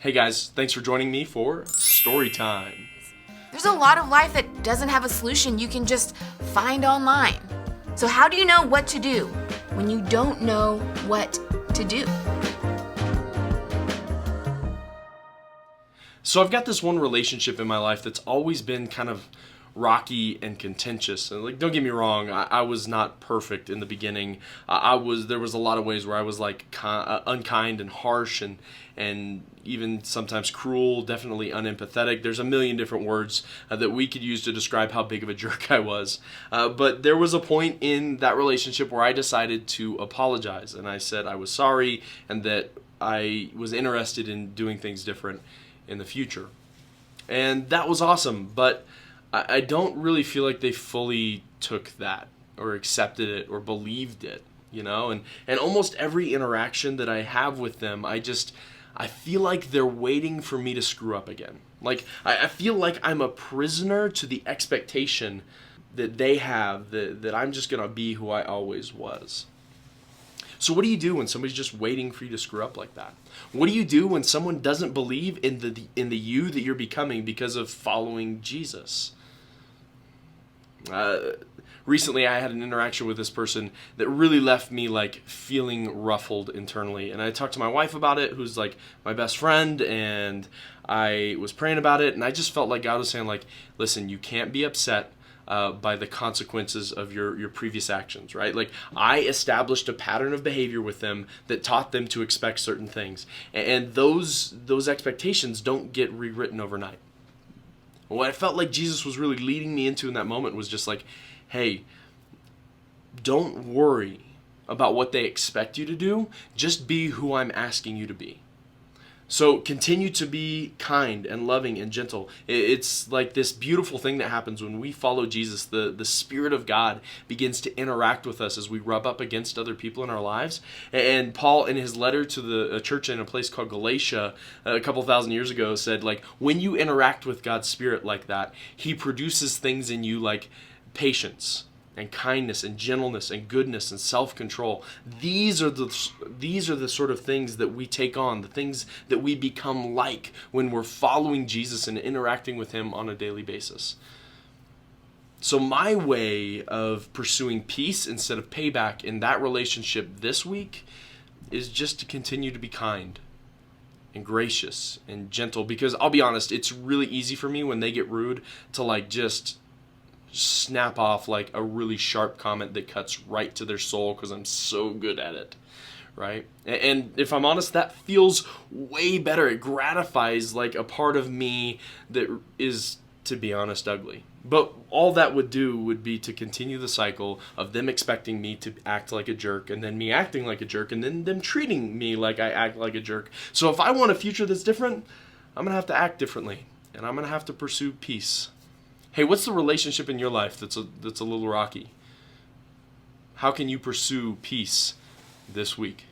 Hey guys, thanks for joining me for Story Time. There's a lot of life that doesn't have a solution you can just find online. So how do you know what to do when you don't know what to do? So I've got this one relationship in my life that's always been kind of rocky and contentious. And don't get me wrong, I was not perfect in the beginning. There was a lot of ways where I was unkind and harsh and even sometimes cruel, definitely unempathetic. There's a million different words that we could use to describe how big of a jerk I was. But there was a point in that relationship where I decided to apologize, and I said I was sorry and that I was interested in doing things different in the future. And that was awesome, but I don't really feel like they fully took that or accepted it or believed it, and almost every interaction that I have with them, I feel like they're waiting for me to screw up again. I feel like I'm a prisoner to the expectation that they have that I'm just gonna be who I always was. So what do you do when somebody's just waiting for you to screw up like that? What do you do when someone doesn't believe in the you that you're becoming because of following Jesus? Recently I had an interaction with this person that really left me feeling ruffled internally, and I talked to my wife about it, who's my best friend, and I was praying about it, and I just felt like God was saying listen, you can't be upset by the consequences of your previous actions, right? I established a pattern of behavior with them that taught them to expect certain things, and those expectations don't get rewritten overnight. What I felt like Jesus was really leading me into in that moment was just hey, don't worry about what they expect you to do. Just be who I'm asking you to be. So continue to be kind and loving and gentle. It's like this beautiful thing that happens when we follow Jesus. The Spirit of God begins to interact with us as we rub up against other people in our lives. And Paul, in his letter to the church in a place called Galatia a couple thousand years ago, said when you interact with God's Spirit like that, He produces things in you like patience and kindness and gentleness and goodness and self-control. These are the sort of things that we take on, the things that we become like when we're following Jesus and interacting with Him on a daily basis. So my way of pursuing peace instead of payback in that relationship this week is just to continue to be kind and gracious and gentle, because I'll be honest, it's really easy for me when they get rude to just snap off a really sharp comment that cuts right to their soul, because I'm so good at it, right? And if I'm honest, that feels way better. It gratifies a part of me that is, to be honest, ugly. But all that would do would be to continue the cycle of them expecting me to act like a jerk, and then me acting like a jerk, and then them treating me like I act like a jerk. So if I want a future that's different, I'm going to have to act differently, and I'm going to have to pursue peace. Hey, what's the relationship in your life that's a little rocky? How can you pursue peace this week?